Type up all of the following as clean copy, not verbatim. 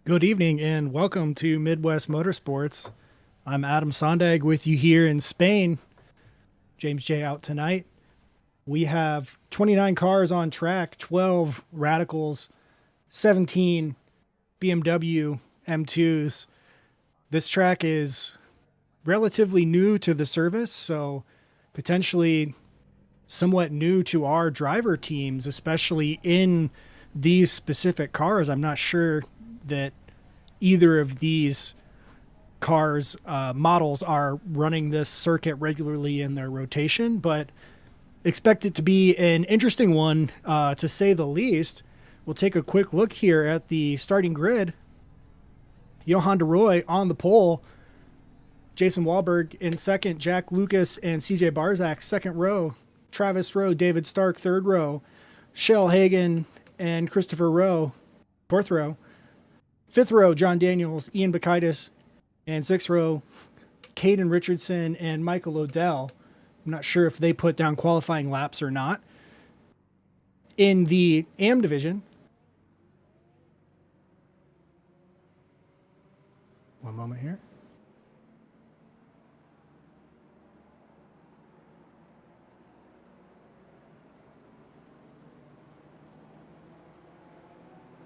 Good evening and welcome to Midwest Motorsports. I'm Adam Sondag with you here in Spain. James J out tonight. We have 29 cars on track, 12 Radicals, 17 BMW M2s. This track is relatively new to the service, so potentially somewhat new to our driver teams, especially in these specific cars. I'm not sure that either of these cars models are running this circuit regularly in their rotation, but expect it to be an interesting one to say the least. We'll take a quick look here at the starting grid. Johan de Roy on the pole, Jason Wahlberg in second, Jack Lucas and CJ Barzak second row, Travis Rowe, David Stark third row, Shell Hagen and Christopher Rowe fourth row, fifth row John Daniels, Ian Bakaitis, and sixth row Caden Richardson and Michael Odell. I'm not sure if they put down qualifying laps or not. In the AM division, one moment here.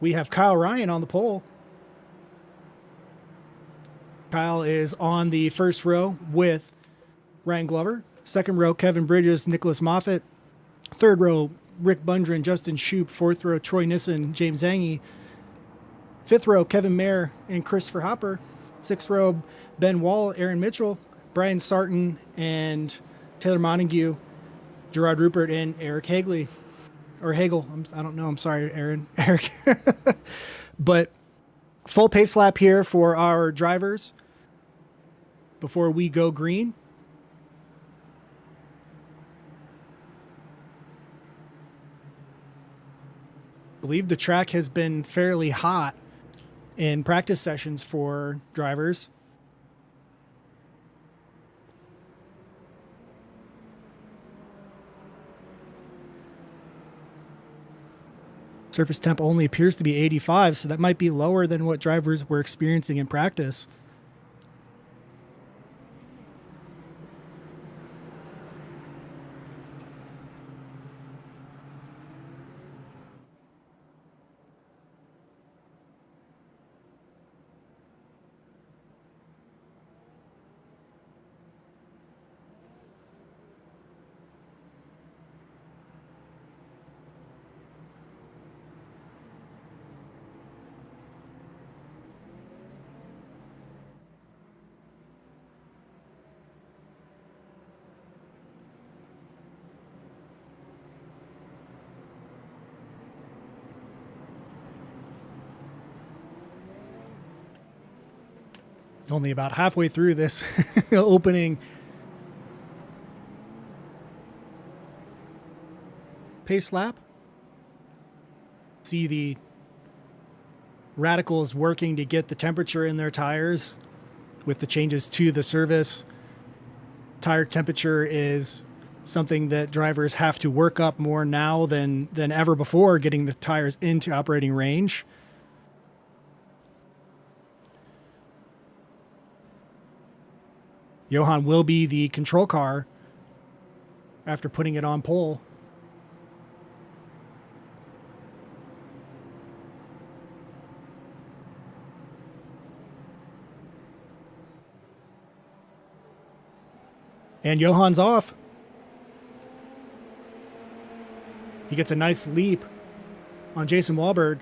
We have Kyle Ryan on the pole. Kyle is on the first row with Ryan Glover. Second row, Kevin Bridges, Nicholas Moffitt. Third row, Rick Bundren, Justin Shoup. Fourth row, Troy Nissen, James Zangy. Fifth row, Kevin Mayer and Christopher Hopper. Sixth row, Ben Wall, Aaron Mitchell, Brian Sarton, and Taylor Montague, Gerard Rupert, and Eric Hagley. Or Hagel. I don't know. I'm sorry, Aaron. Eric. But full pace lap here for our drivers before we go green. I believe the track has been fairly hot in practice sessions for drivers. Surface temp only appears to be 85, so that might be lower than what drivers were experiencing in practice. Only about halfway through this opening pace lap. See the Radicals working to get the temperature in their tires with the changes to the service. Tire temperature is something that drivers have to work up more now than ever before, getting the tires into operating range. Johan will be the control car after putting it on pole. And Johan's off. He gets a nice leap on Jason Wahlberg.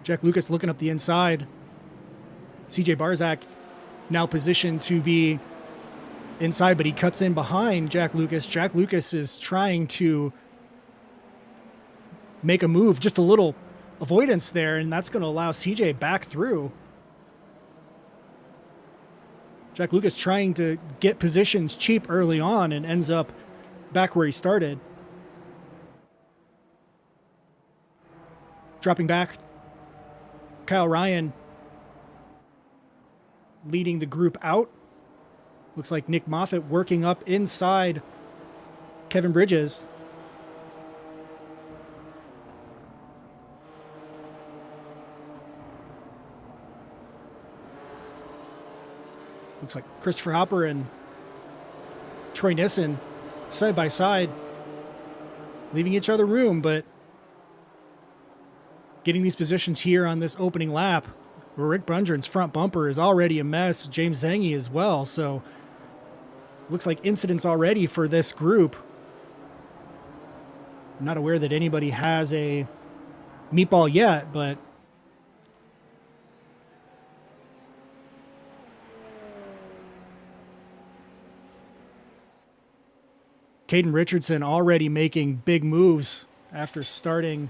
Jack Lucas looking up the inside. CJ Barzak now positioned to be inside, but he cuts in behind Jack Lucas. Jack Lucas is trying to make a move, just a little avoidance there, and that's going to allow CJ back through. Jack Lucas trying to get positions cheap early on and ends up back where he started. Dropping back, Kyle Ryan leading the group out Looks like Nick Moffitt working up inside Kevin Bridges. Looks like Christopher Hopper and Troy Nissen side by side, leaving each other room, but getting these positions here on this opening lap where Rick Brundren's front bumper is already a mess, James Zangy as well, so looks like incidents already for this group. I'm not aware that anybody has a meatball yet, but Caden Richardson already making big moves after starting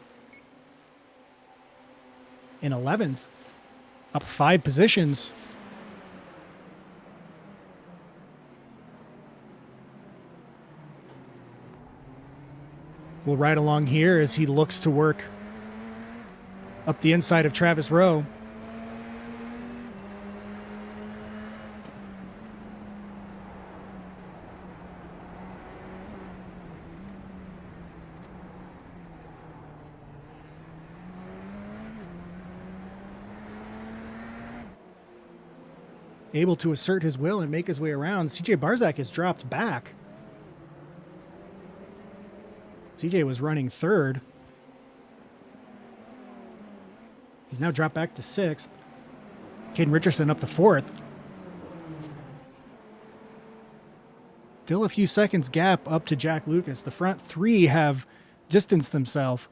in 11th, up 5 positions. We'll ride along here as he looks to work up the inside of Travis Rowe. Able to assert his will and make his way around. CJ Barzak has dropped back. CJ was running 3rd. He's now dropped back to 6th. Caden Richardson up to 4th. Still a few seconds gap up to Jack Lucas. The front 3 have distanced themselves.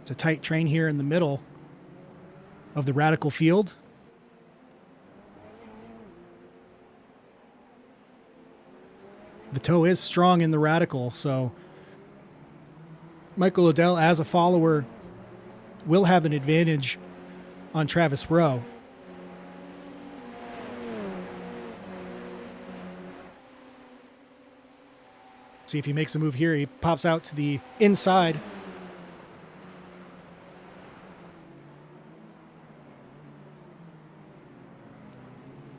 It's a tight train here in the middle of the Radical field. The toe is strong in the Radical, so Michael Odell, as a follower, will have an advantage on Travis Rowe. See if he makes a move here. He pops out to the inside.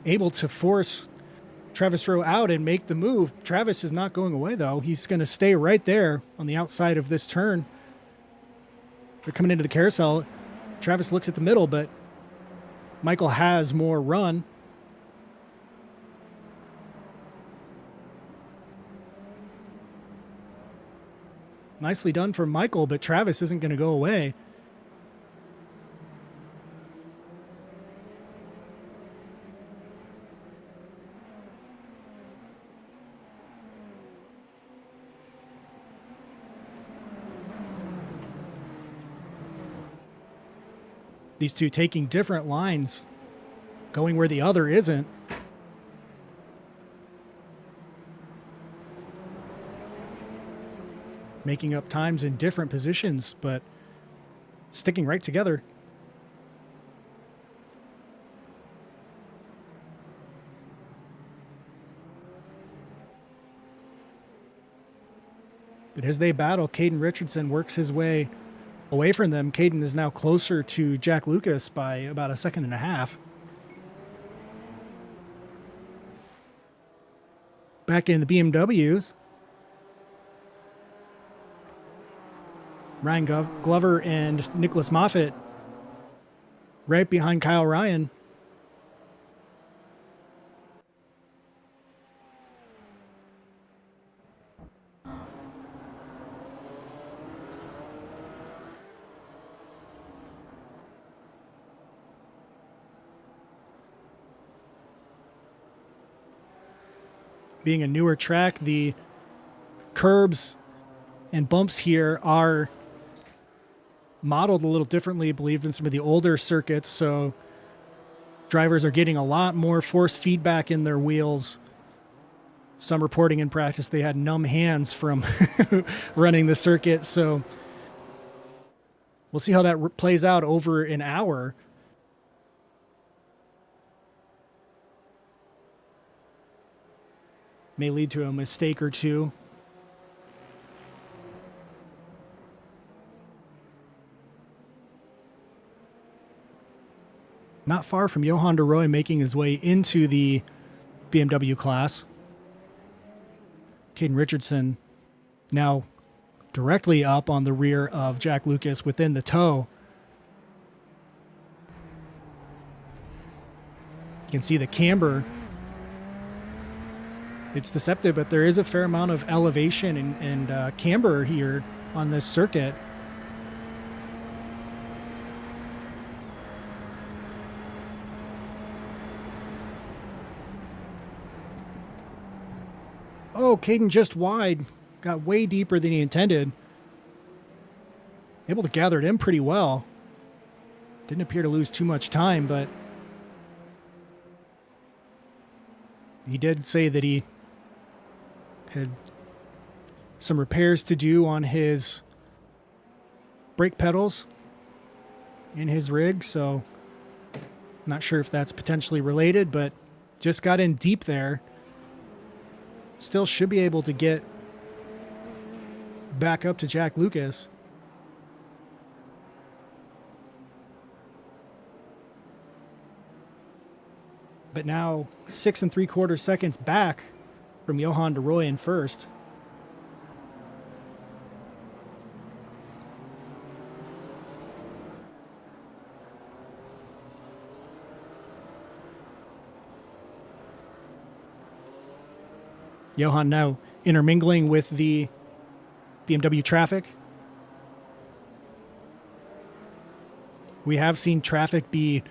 Able to force Travis Rowe out and make the move. Travis is not going away, though. He's going to stay right there on the outside of this turn. They're coming into the carousel. Travis looks at the middle, but Michael has more run. Nicely done for Michael, but Travis isn't going to go away. These two taking different lines, going where the other isn't. Making up times in different positions, but sticking right together. But as they battle, Caden Richardson works his way away from them. Caden is now closer to Jack Lucas by about 1.5 seconds. Back in the BMWs, Ryan Glover and Nicholas Moffitt right behind Kyle Ryan. Being a newer track, the curbs and bumps here are modeled a little differently, I believe, than some of the older circuits. So drivers are getting a lot more force feedback in their wheels. Some reporting in practice they had numb hands from running the circuit. So we'll see how that plays out over an hour. May lead to a mistake or two. Not far from Johan de Rooij making his way into the BMW class. Caden Richardson now directly up on the rear of Jack Lucas within the tow. You can see the camber. It's deceptive, but there is a fair amount of elevation and camber here on this circuit. Oh, Caden just wide. Got way deeper than he intended. Able to gather it in pretty well. Didn't appear to lose too much time, but he did say that he had some repairs to do on his brake pedals in his rig, so not sure if that's potentially related, but just got in deep there. Still should be able to get back up to Jack Lucas. But now 6 3/4 seconds back from Johan de Rooij in first. Johan now intermingling with the BMW traffic. We have seen traffic be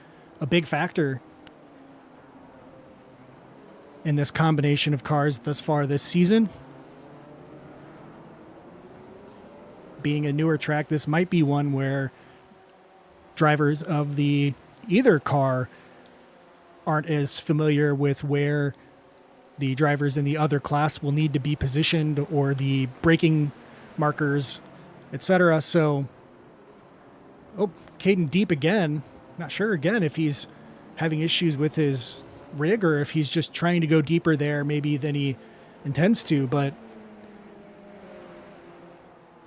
a big factor in this combination of cars thus far this season. Being a newer track, this might be one where drivers of either car aren't as familiar with where the drivers in the other class will need to be positioned or the braking markers, etc. So, Caden deep again. Not sure again if he's having issues with his rig or if he's just trying to go deeper there maybe than he intends to, but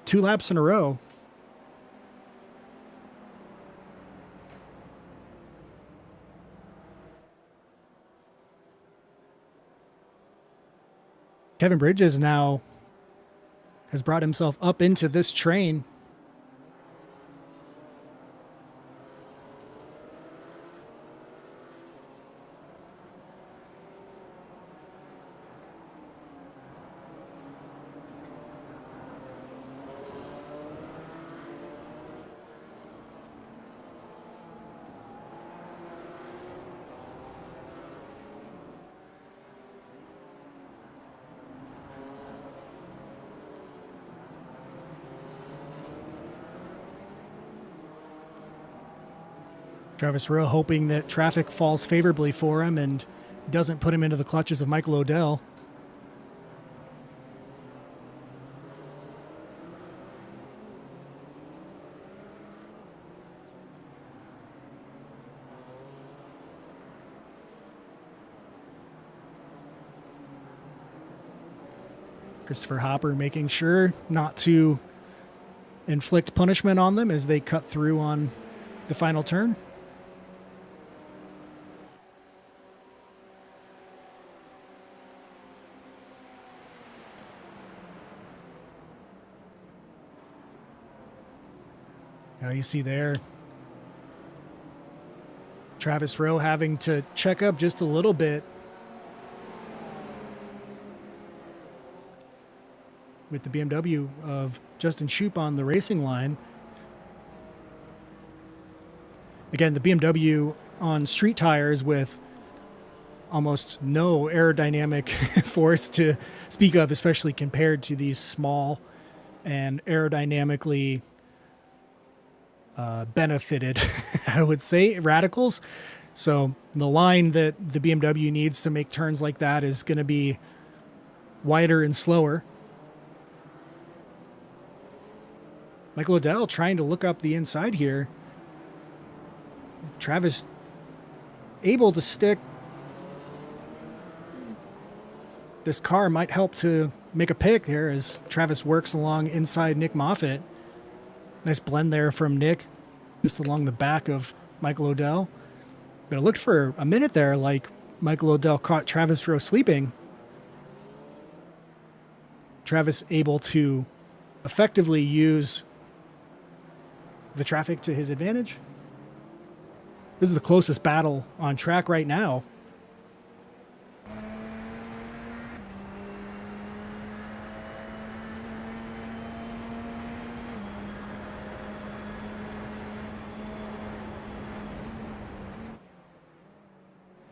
2 laps in a row. Kevin Bridges now has brought himself up into this train. Travis Rowe hoping that traffic falls favorably for him and doesn't put him into the clutches of Michael Odell. Christopher Hopper making sure not to inflict punishment on them as they cut through on the final turn. Now you see there Travis Rowe having to check up just a little bit with the BMW of Justin Shoup on the racing line. Again, the BMW on street tires with almost no aerodynamic force to speak of, especially compared to these small and aerodynamically benefited, I would say, radicals. So the line that the BMW needs to make turns like that is going to be wider and slower. Michael Odell trying to look up the inside here. Travis able to stick this car might help to make a pick here as Travis works along inside Nick Moffitt. Nice blend there from Nick, just along the back of Michael Odell. But it looked for a minute there like Michael Odell caught Travis Rowe sleeping. Travis able to effectively use the traffic to his advantage. This is the closest battle on track right now.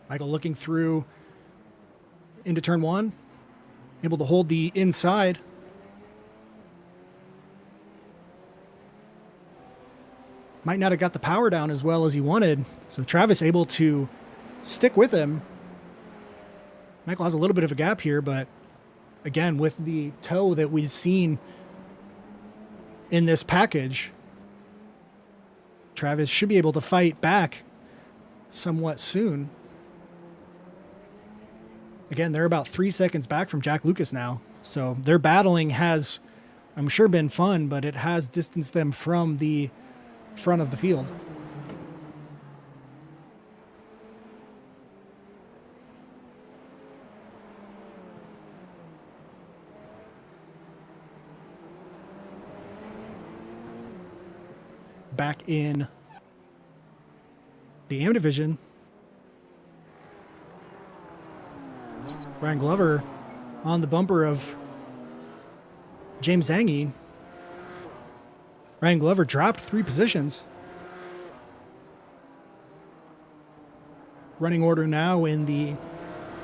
Michael looking through into turn one, able to hold the inside. Might not have got the power down as well as he wanted. So Travis able to stick with him. Michael has a little bit of a gap here, but again, with the toe that we've seen in this package, Travis should be able to fight back somewhat soon. Again, they're about 3 seconds back from Jack Lucas now. So their battling has, I'm sure, been fun, but it has distanced them from the front of the field. Back in the AM division, Ryan Glover on the bumper of James Zangy. Ryan Glover dropped 3 positions. Running order now in the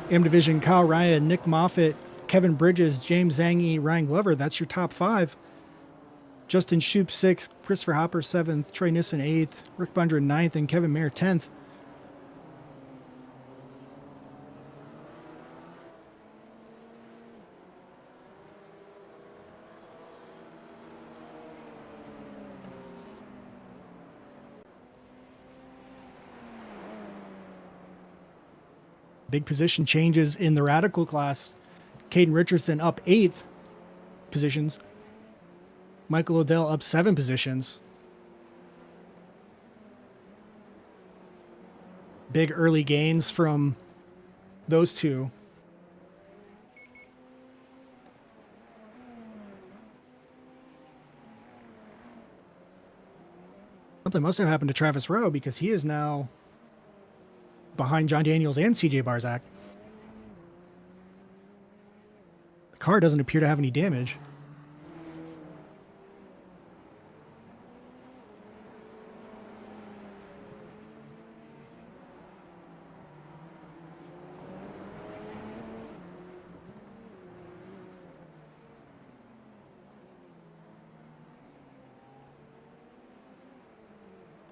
AM division: Kyle Ryan, Nick Moffitt, Kevin Bridges, James Zangy, Ryan Glover. That's your top 5. Justin Shoup 6th, Christopher Hopper 7th, Troy Nissen 8th, Rick Bundren 9th, and Kevin Mayer 10th. Big position changes in the Radical class. Caden Richardson up 8th positions. Michael Odell up 7 positions. Big early gains from those two. Something must have happened to Travis Rowe because he is now behind John Daniels and CJ Barzak. The car doesn't appear to have any damage.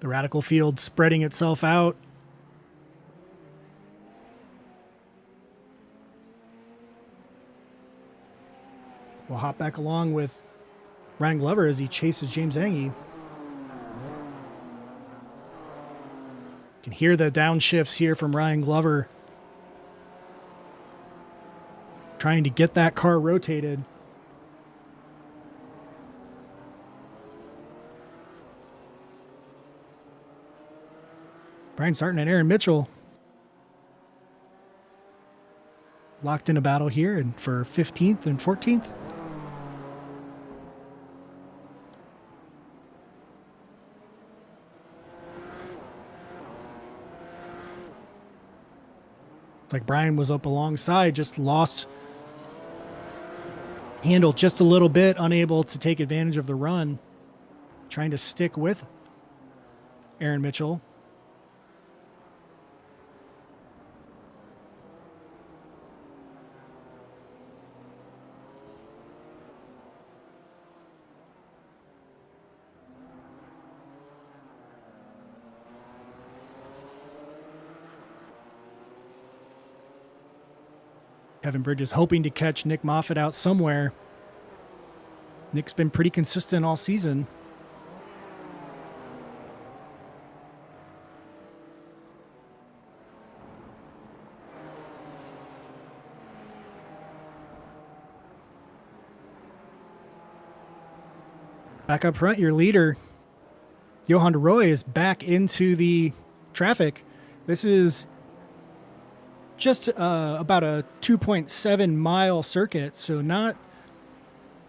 The Radical field spreading itself out. We'll hop back along with Ryan Glover as he chases James Zangy. You can hear the downshifts here from Ryan Glover, trying to get that car rotated. Brian Sarton and Aaron Mitchell locked in a battle here and for 15th and 14th. It's like Brian was up alongside, just lost handle just a little bit, unable to take advantage of the run, trying to stick with Aaron Mitchell. Kevin Bridges hoping to catch Nick Moffitt out somewhere. Nick's been pretty consistent all season. Back up front, your leader, Johan de Roy, is back into the traffic. This is just about a 2.7 mile circuit, so not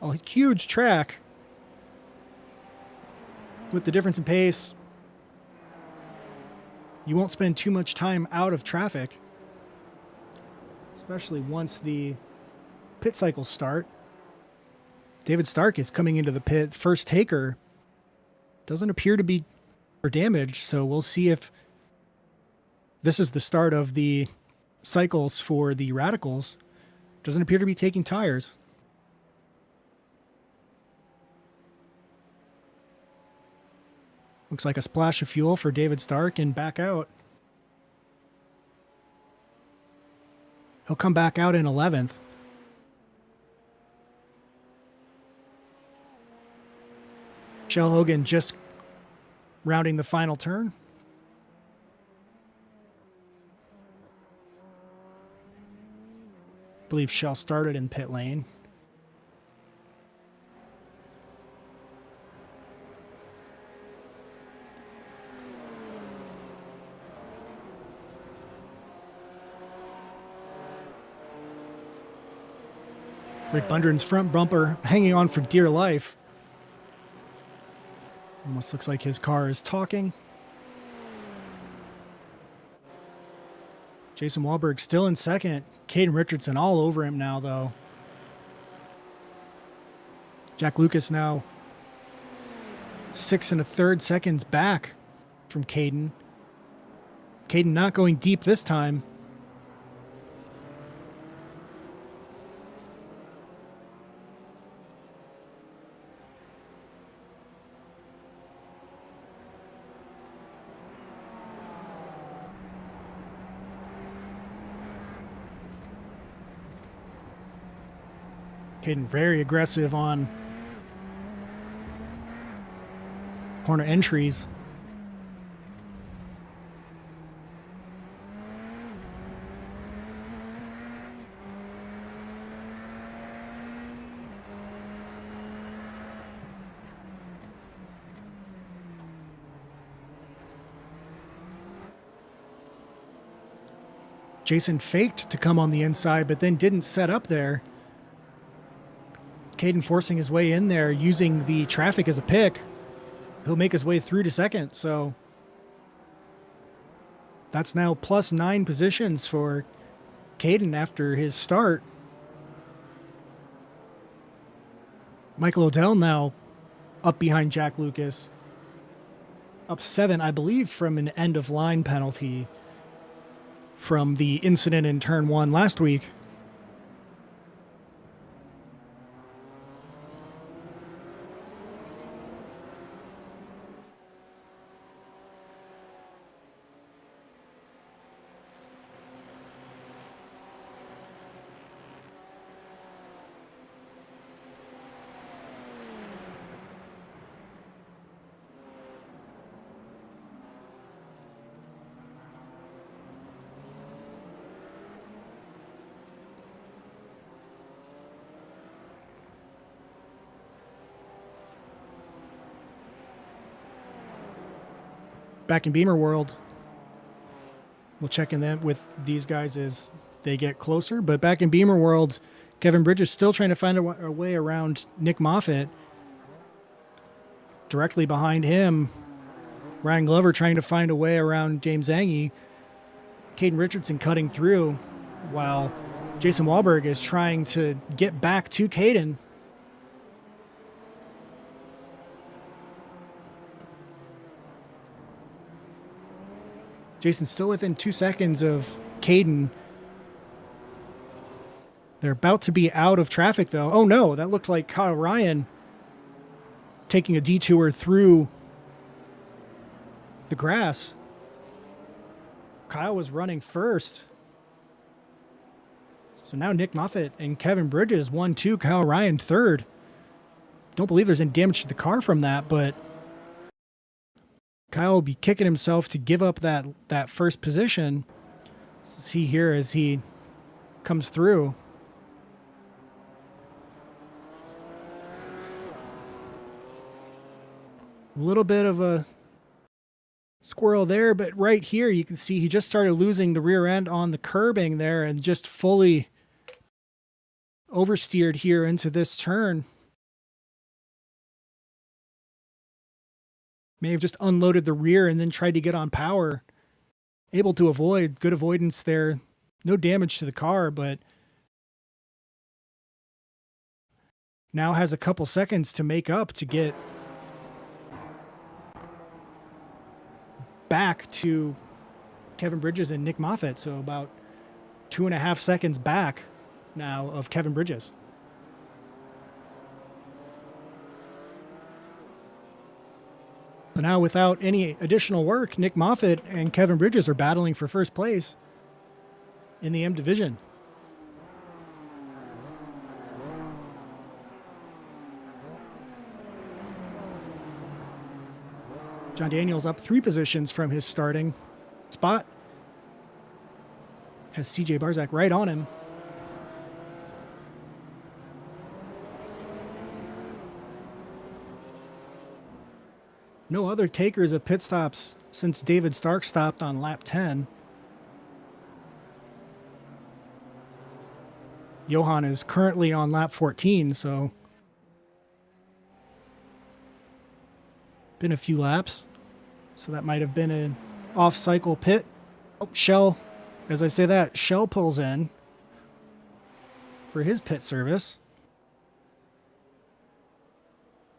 a huge track. With the difference in pace, you won't spend too much time out of traffic, especially once the pit cycles start. David Stark is coming into the pit. First taker doesn't appear to be damaged, so we'll see if this is the start of the cycles for the Radicals. Doesn't appear to be taking tires. Looks like a splash of fuel for David Stark and back out. He'll come back out in 11th. Shell Hogan just rounding the final turn. I believe Shell started in pit lane. Rick Bundren's front bumper hanging on for dear life. Almost looks like his car is talking. Jason Wahlberg still in second. Caden Richardson all over him now, though. Jack Lucas now 6 1/3 seconds back from Caden. Caden not going deep this time. Caden very aggressive on corner entries. Jason faked to come on the inside, but then didn't set up there. Caden forcing his way in there, using the traffic as a pick. He'll make his way through to second, so that's now +9 positions for Caden after his start. Michael Odell now up behind Jack Lucas. Up 7, I believe, from an end-of-line penalty from the incident in turn 1 last week. Back in Beamer World, we'll check in them with these guys as they get closer. But back in Beamer World, Kevin Bridges still trying to find a way around Nick Moffitt. Directly behind him, Ryan Glover trying to find a way around James Angie. Caden Richardson cutting through while Jason Wahlberg is trying to get back to Caden. Jason's still within 2 seconds of Caden. They're about to be out of traffic, though. Oh, no, that looked like Kyle Ryan taking a detour through the grass. Kyle was running first. So now Nick Moffitt and Kevin Bridges 1-2, Kyle Ryan third. Don't believe there's any damage to the car from that, but Kyle will be kicking himself to give up that first position. See here as he comes through. A little bit of a squirrel there, but right here you can see he just started losing the rear end on the curbing there and just fully oversteered here into this turn. May have just unloaded the rear and then tried to get on power. Able to avoid, good avoidance there. No damage to the car, but now has a couple seconds to make up to get back to Kevin Bridges and Nick Moffitt. So about 2.5 seconds back now of Kevin Bridges. So now without any additional work, Nick Moffitt and Kevin Bridges are battling for first place in the M division. John Daniels up 3 positions from his starting spot. Has CJ Barzak right on him. No other takers of pit stops since David Stark stopped on lap 10. Johan is currently on lap 14, so been a few laps. So that might have been an off-cycle pit. Oh, Shell, as I say that, Shell pulls in for his pit service.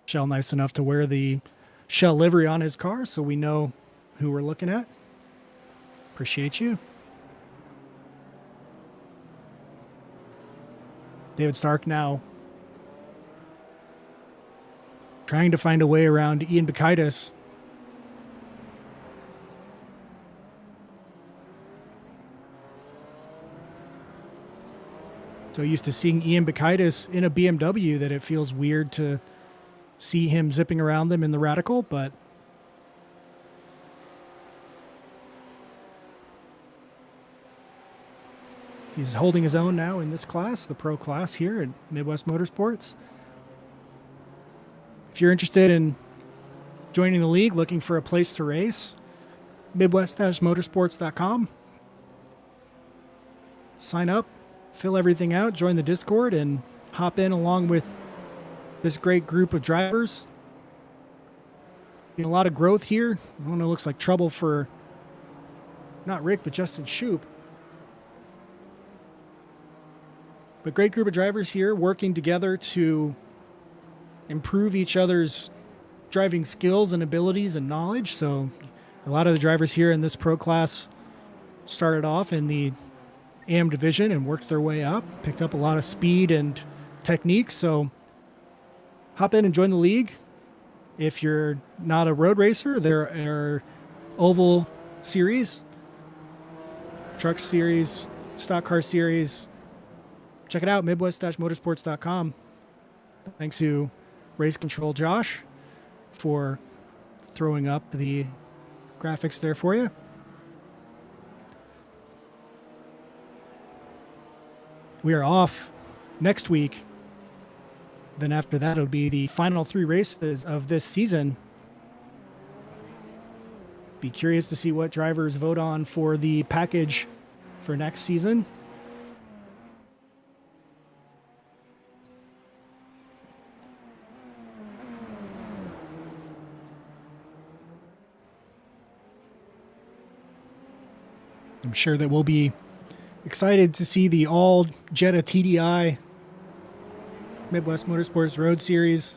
Shell nice enough to wear the Shell livery on his car, so we know who we're looking at. Appreciate you. David Stark now trying to find a way around Ian Bakaitis. So used to seeing Ian Bakaitis in a BMW that it feels weird to see him zipping around them in the Radical, but he's holding his own now in this class, the pro class here at Midwest Motorsports. If you're interested in joining the league, looking for a place to race, midwest-motorsports.com. Sign up, fill everything out, join the Discord, and hop in along with this great group of drivers. A lot of growth here. I don't know, looks like trouble for not Rick, but Justin Shoup. But great group of drivers here working together to improve each other's driving skills and abilities and knowledge. So a lot of the drivers here in this pro class started off in the AM division and worked their way up, picked up a lot of speed and technique. So hop in and join the league. If you're not a road racer, there are oval series, truck series, stock car series. Check it out, midwest-motorsports.com. Thanks to Race Control Josh for throwing up the graphics there for you. We are off next week. Then after that, it'll be the final 3 races of this season. Be curious to see what drivers vote on for the package for next season. I'm sure that we'll be excited to see the all Jetta TDI Midwest Motorsports Road Series.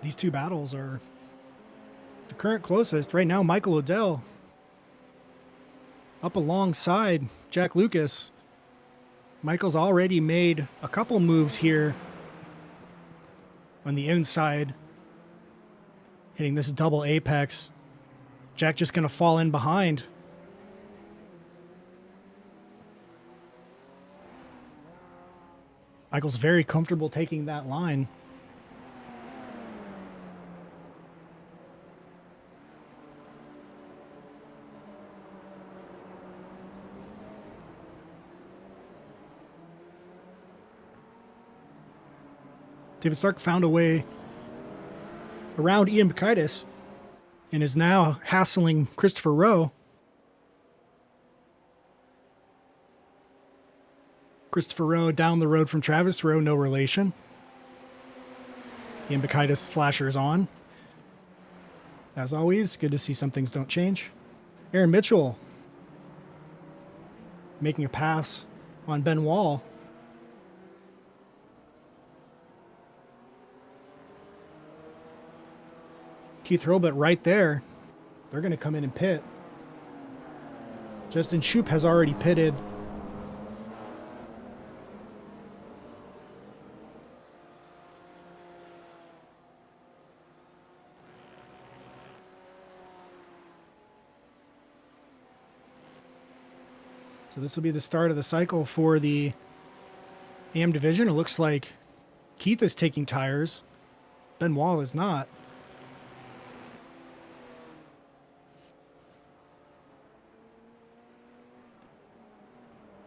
These two battles are the current closest. Right now, Michael Odell up alongside Jack Lucas. Michael's already made a couple moves here on the inside, hitting this double apex. Jack just going to fall in behind. Michael's very comfortable taking that line. David Stark found a way around Ian Bacaitis and is now hassling Christopher Rowe. Christopher Rowe down the road from Travis Rowe, no relation. Ian Bacaitis flashers on. As always, good to see some things don't change. Aaron Mitchell making a pass on Ben Wall. Keith Hurlbut right there. They're going to come in and pit. Justin Shoup has already pitted. So this will be the start of the cycle for the AM division. It looks like Keith is taking tires. Ben Wall is not.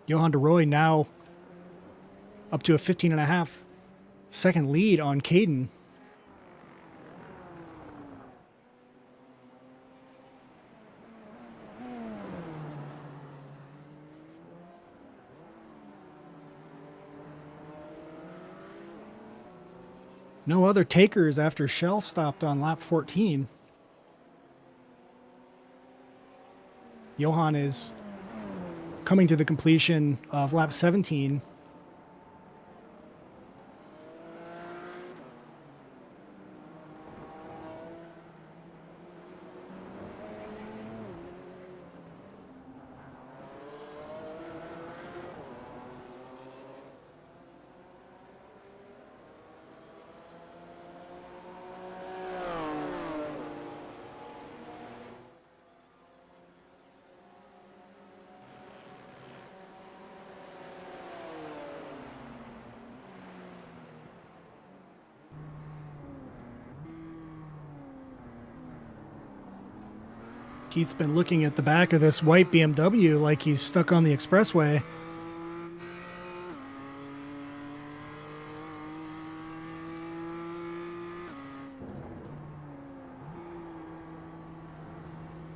Johan DeRoy now up to a 15.5-second lead on Caden. No other takers after Shell stopped on lap 14. Johan is coming to the completion of lap 17. Keith's been looking at the back of this white BMW like he's stuck on the expressway.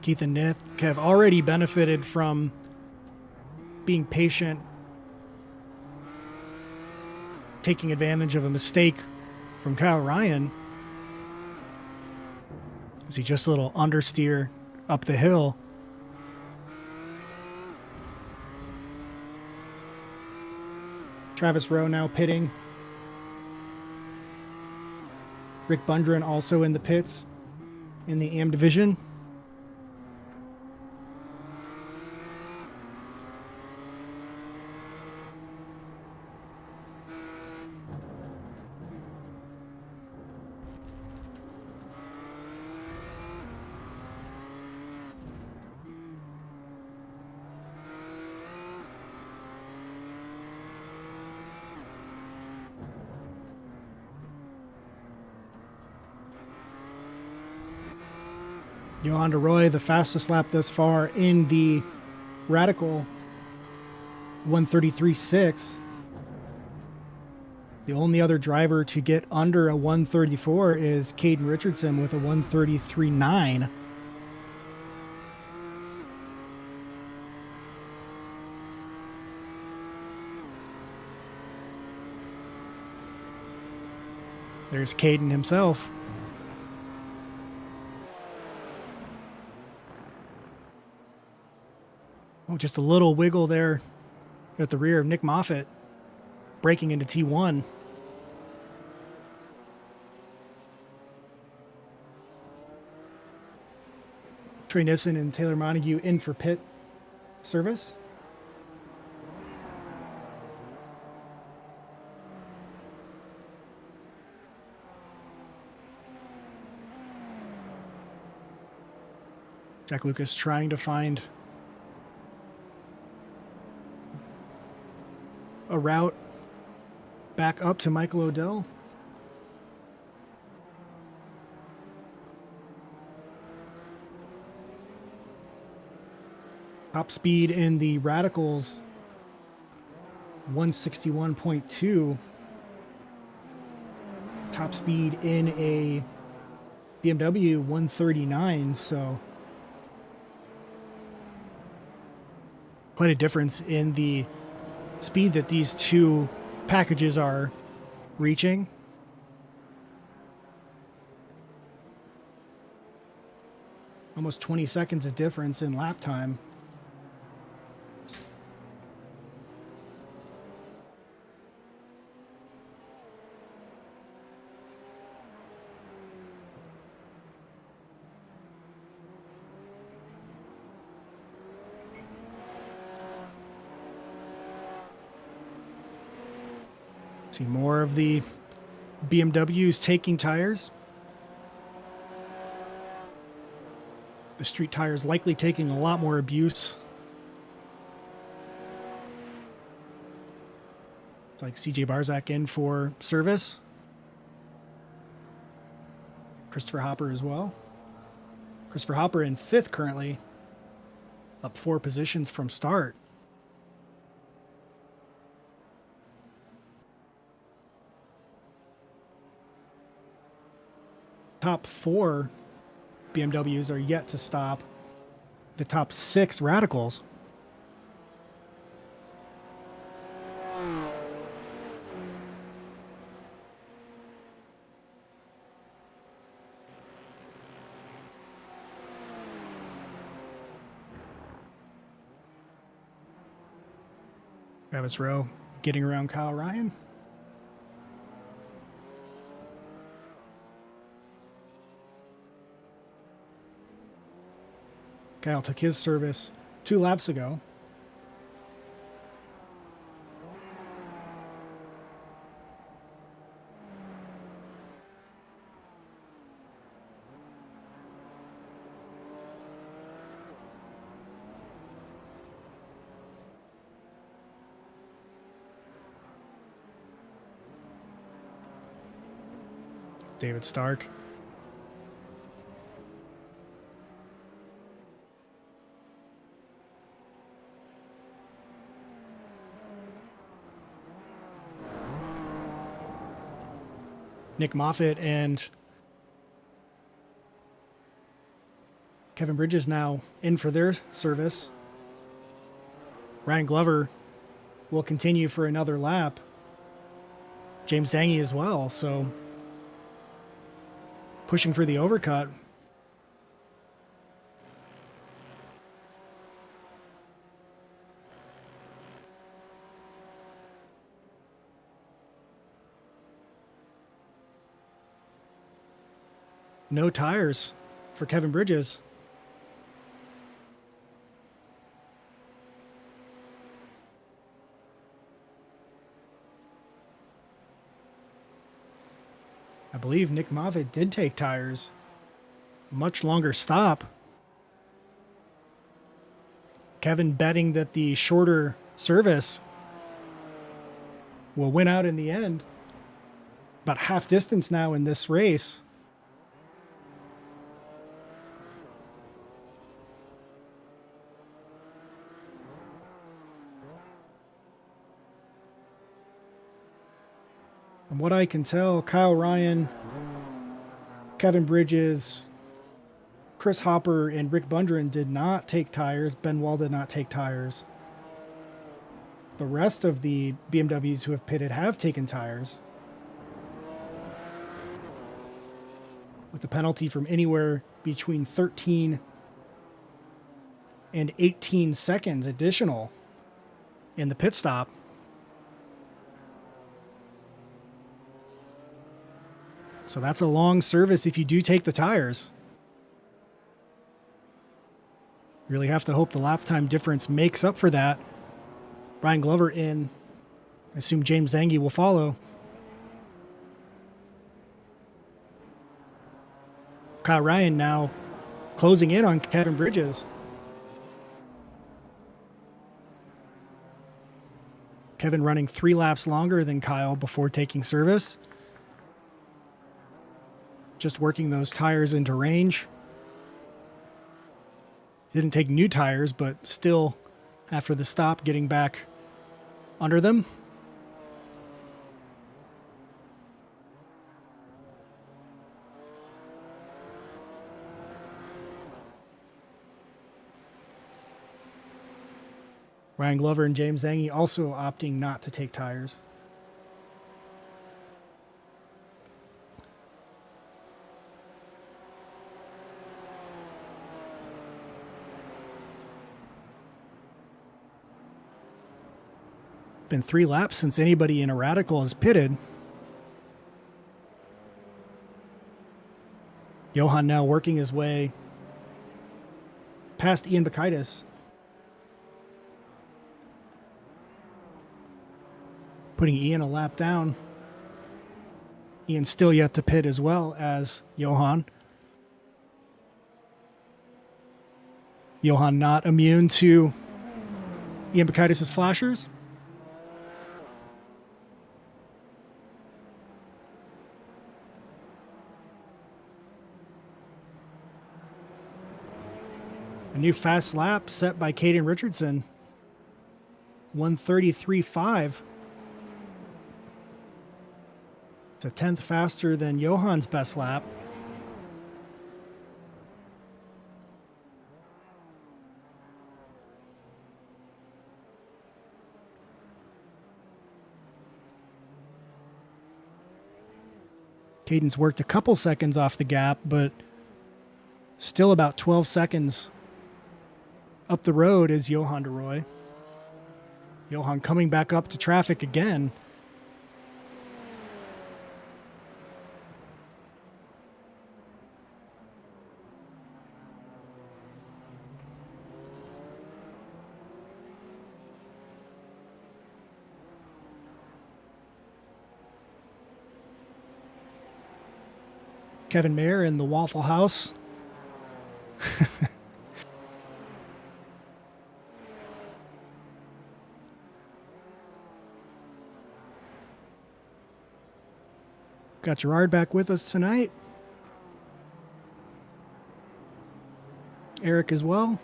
Keith and Nick have already benefited from being patient, taking advantage of a mistake from Kyle Ryan. See just a little understeer up the hill. Travis Rowe now pitting. Rick Bundren also in the pits in the AM division. Johan DeRoy, the fastest lap thus far in the Radical 133.6. The only other driver to get under a 134 is Caden Richardson with a 133.9. There's Caden himself. Oh, just a little wiggle there at the rear of Nick Moffitt, breaking into T1. Trey Nissen and Taylor Montague in for pit service. Jack Lucas trying to find a route back up to Michael Odell. Top speed in the Radicals, 161.2. Top speed in a BMW, 139. So quite a difference in the speed that these two packages are reaching. Almost 20 seconds of difference in lap time. See more of the BMWs taking tires. The street tires likely taking a lot more abuse. It's like CJ Barzak in for service. Christopher Hopper as well. Christopher Hopper in 5th currently, up 4 positions from start. Top 4 BMWs are yet to stop the top 6 Radicals. Travis Rowe getting around Kyle Ryan. Kyle took his service 2 laps ago. David Stark. Nick Moffitt and Kevin Bridges now in for their service. Ryan Glover will continue for another lap. James Zangy as well, so pushing for the overcut. No tires for Kevin Bridges. I believe Nick Moffitt did take tires. Much longer stop. Kevin betting that the shorter service will win out in the end. About half distance now in this race. From what I can tell, Kyle Ryan, Kevin Bridges, Chris Hopper, and Rick Bundren did not take tires. Ben Wall did not take tires. The rest of the BMWs who have pitted have taken tires, with the penalty from anywhere between 13 and 18 seconds additional in the pit stop. So that's a long service if you do take the tires. Really have to hope the lap time difference makes up for that. Ryan Glover in. I assume James Zangy will follow. Kyle Ryan now closing in on Kevin Bridges. Kevin running 3 laps longer than Kyle before taking service. Just working those tires into range. Didn't take new tires, but still, after the stop, getting back under them. Ryan Glover and James Zangy also opting not to take tires. Been 3 laps since anybody in a radical has pitted. Johan now working his way past Ian Bakaitis. Putting Ian a lap down. Ian still yet to pit as well as Johan. Johan not immune to Ian Bakaitis' flashers. A new fast lap set by Caden Richardson. 1:33.5. It's a 10th faster than Johan's best lap. Caden's worked a couple seconds off the gap, but still about 12 seconds up the road is Johan DeRoy. Johan coming back up to traffic again. Kevin Mayer in the Waffle House. Got Gerard back with us tonight. Eric as well.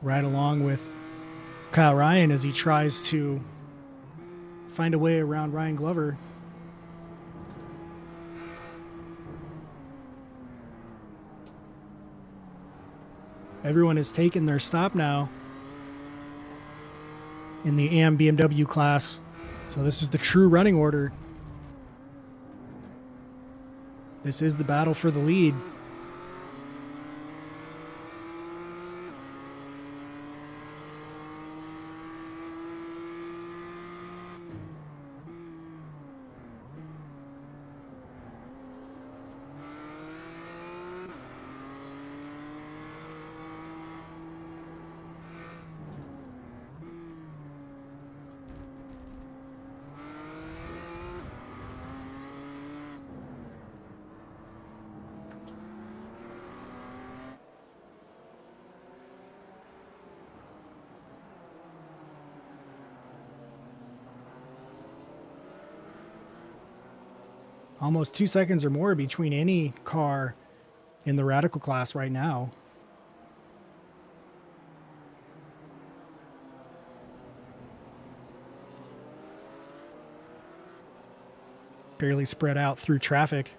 Right along with Kyle Ryan as he tries to find a way around Ryan Glover. Everyone has taken their stop now in the AM BMW class. So this is the true running order. This is the battle for the lead. Almost 2 seconds or more between any car in the radical class right now. Fairly spread out through traffic.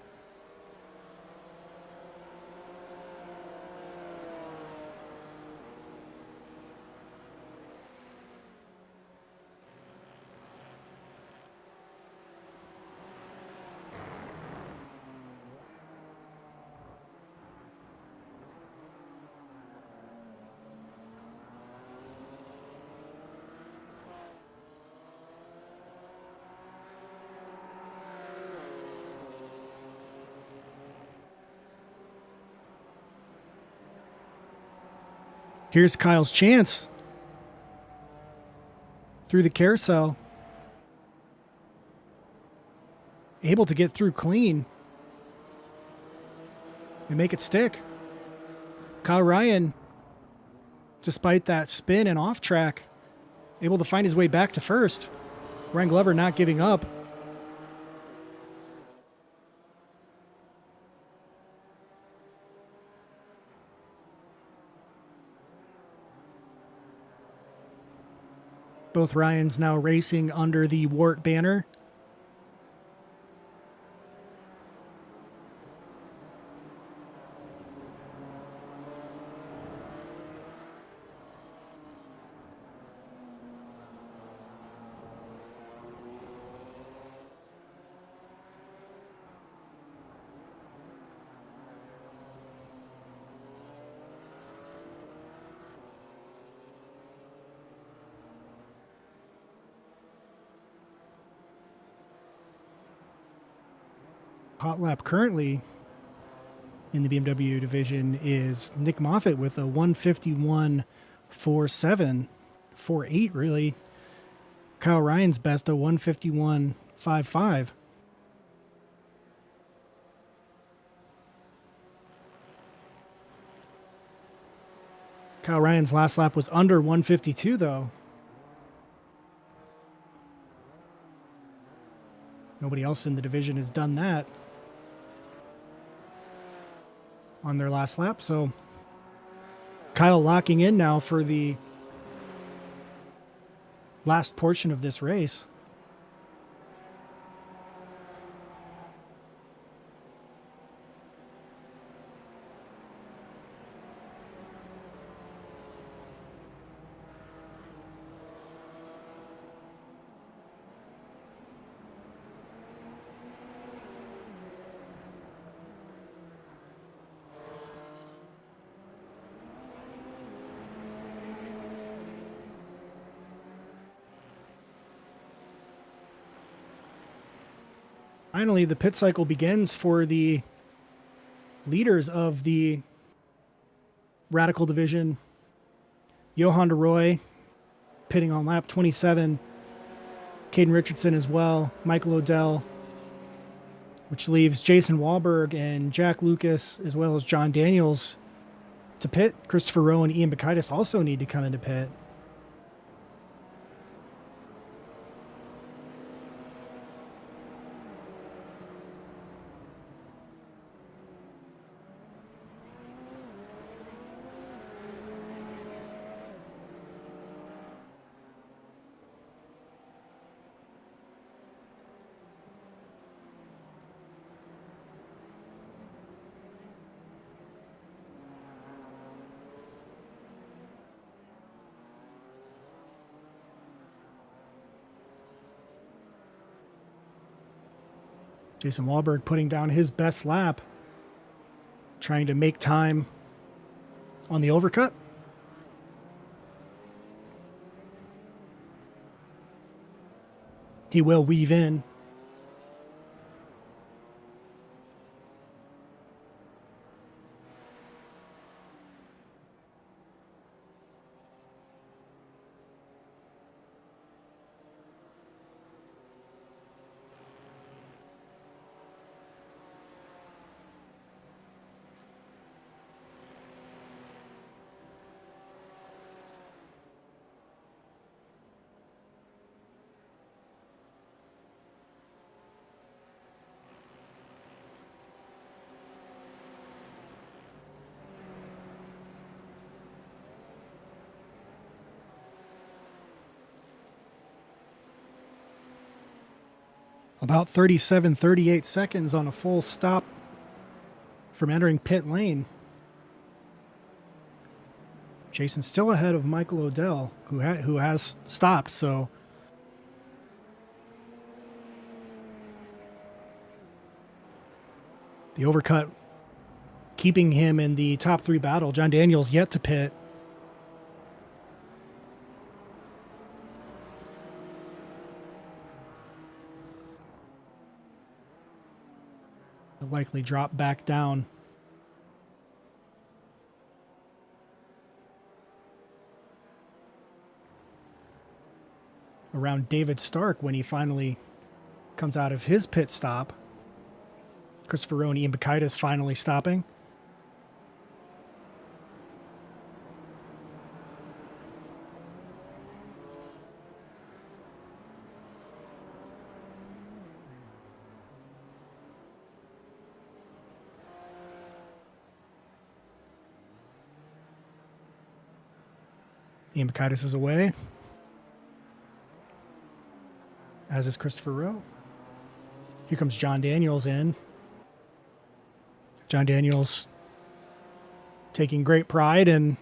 Here's Kyle's chance through the carousel. Able to get through clean. They make it stick. Kyle Ryan, despite that spin and off track, able to find his way back to first. Ryan Glover not giving up. Both Ryans now racing under the Wart banner. Hot lap currently in the BMW division is Nick Moffitt with a 151.47, 4.8 really. Kyle Ryan's best, a 151.55. Kyle Ryan's last lap was under 152 though. Nobody else in the division has done that on their last lap. So Kyle locking in now for the last portion of this race. Finally, the pit cycle begins for the leaders of the Radical division. Johan DeRoy pitting on lap 27. Caden Richardson as well. Michael Odell, which leaves Jason Wahlberg and Jack Lucas as well as John Daniels to pit. Christopher Rowe and Ian Bacaitis also need to come into pit. Jason Wahlberg putting down his best lap, trying to make time on the overcut. He will weave in. About 38 seconds on a full stop from entering pit lane. Jason's still ahead of Michael Odell, who has stopped, so the overcut keeping him in the top three battle. John Daniels yet to pit. He'll likely drop back down. Around David Stark when he finally comes out of his pit stop. Christopher Rowe and Ian Bacaitis finally stopping. Ian Bacaitis is away, as is Christopher Rowe. Here comes John Daniels in. John Daniels taking great pride in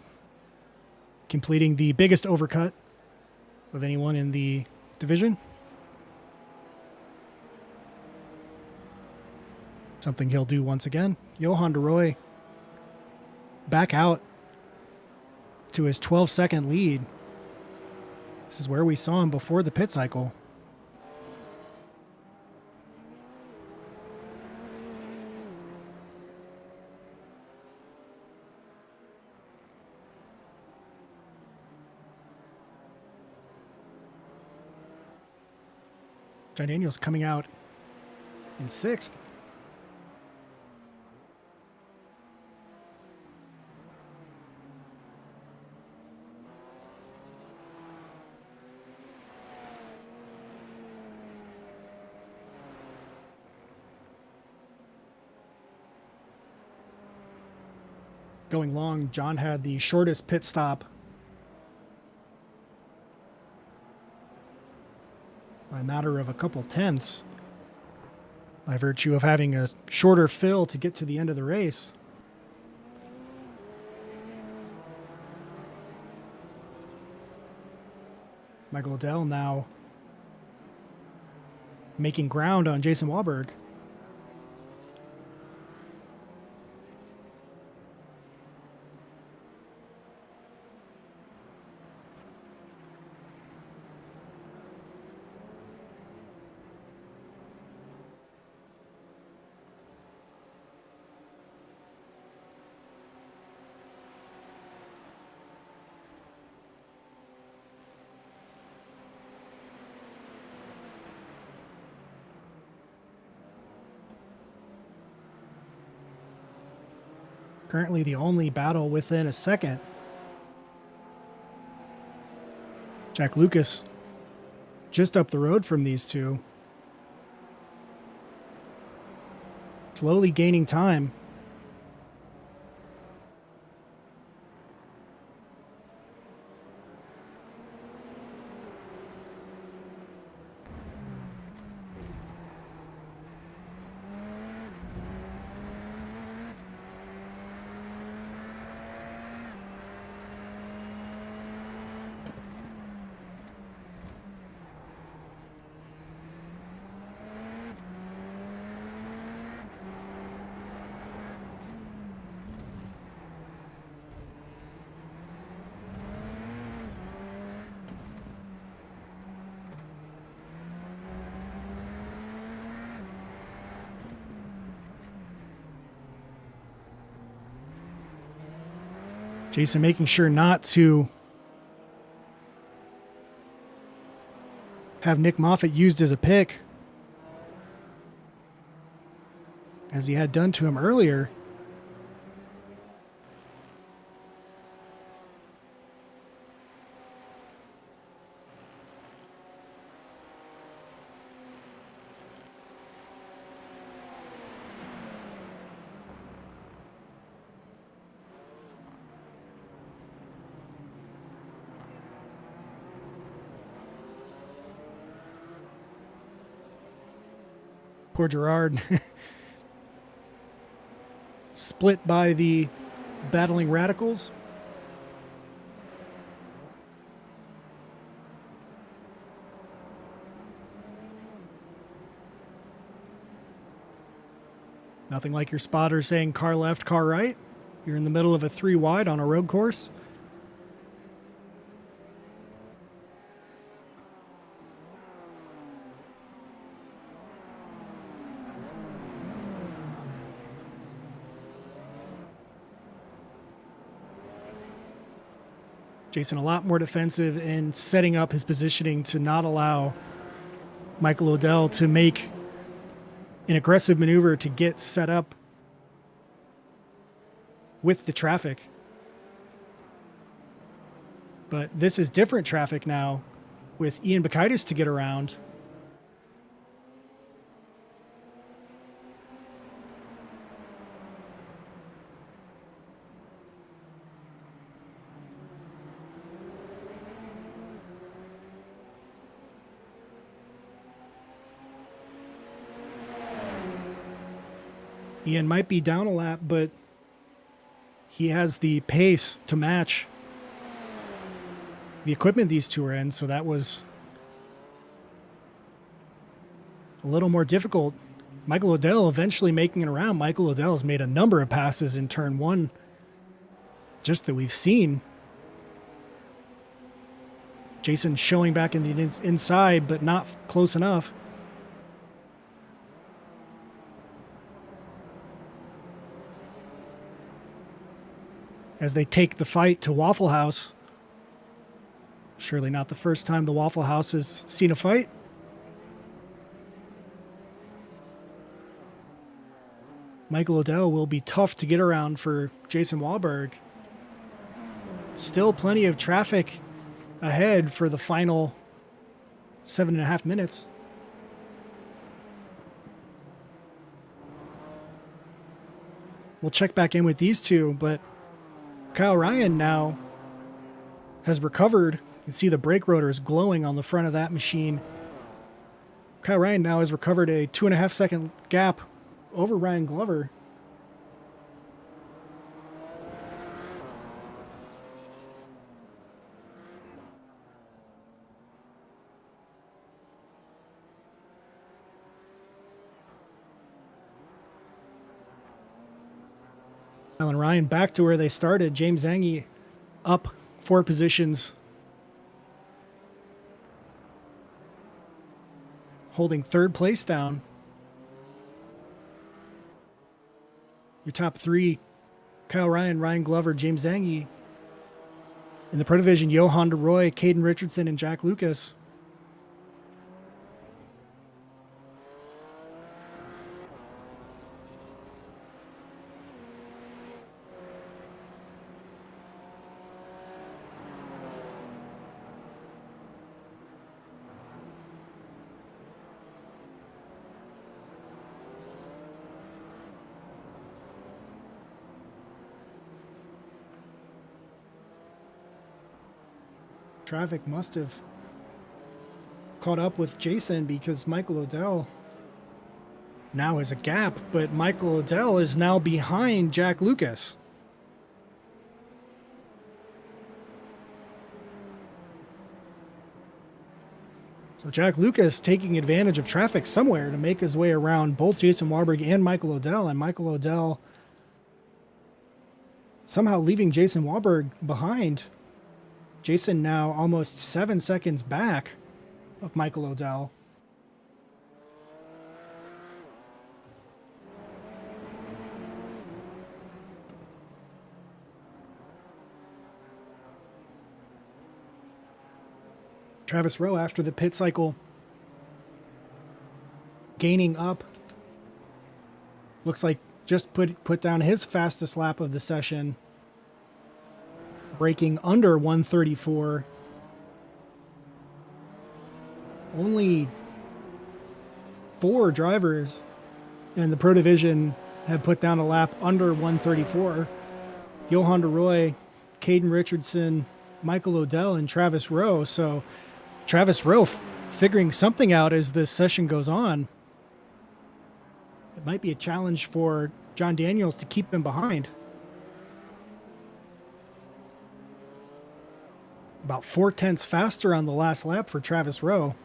completing the biggest overcut of anyone in the division. Something he'll do once again. Johan de Roy back out to his 12-second lead. This is where we saw him before the pit cycle. John Daniels coming out in 6th. Going long, John had the shortest pit stop by a matter of a couple tenths, by virtue of having a shorter fill to get to the end of the race. Michael Liddell now making ground on Jason Wahlberg. Currently the only battle within a second. Jack Lucas just up the road from these two. Slowly gaining time. Jason making sure not to have Nick Moffitt used as a pick, as he had done to him earlier. Poor Gerard. Split by the battling radicals. Nothing like your spotter saying car left, car right. You're in the middle of a 3 wide on a road course. Jason a lot more defensive in setting up his positioning to not allow Michael Odell to make an aggressive maneuver to get set up with the traffic. But this is different traffic now with Ian Bacaitis to get around. Ian might be down a lap, but he has the pace to match the equipment these two are in, so that was a little more difficult. Michael Odell eventually making it around. Michael Odell has made a number of passes in turn one, just that we've seen. Jason showing back in the inside, but not close enough. As they take the fight to Waffle House. Surely not the first time the Waffle House has seen a fight. Michael Odell will be tough to get around for Jason Wahlberg. Still plenty of traffic ahead for the final 7.5 minutes. We'll check back in with these two, but Kyle Ryan now has recovered. You can see the brake rotors glowing on the front of that machine. Kyle Ryan now has recovered a 2.5 second gap over Ryan Glover. Alan Ryan back to where they started. James Angie up 4 positions, holding 3rd place down. Your top 3, Kyle Ryan, Ryan Glover, James Angie. In the Pro Division, Johan DeRoy, Caden Richardson, and Jack Lucas. Traffic must have caught up with Jason because Michael Odell now has a gap, but Michael Odell is now behind Jack Lucas. So Jack Lucas taking advantage of traffic somewhere to make his way around both Jason Warburg and Michael Odell, and Michael Odell somehow leaving Jason Warburg behind. Jason now almost 7 seconds back of Michael Odell. Travis Rowe after the pit cycle gaining up. Looks like just put down his fastest lap of the session, breaking under 134. Only 4 drivers in the Pro Division have put down a lap under 134. Johan DeRoy, Caden Richardson, Michael Odell, and Travis Rowe. So Travis Rowe figuring something out as this session goes on. It might be a challenge for John Daniels to keep him behind. About 0.4 faster on the last lap for Travis Rowe.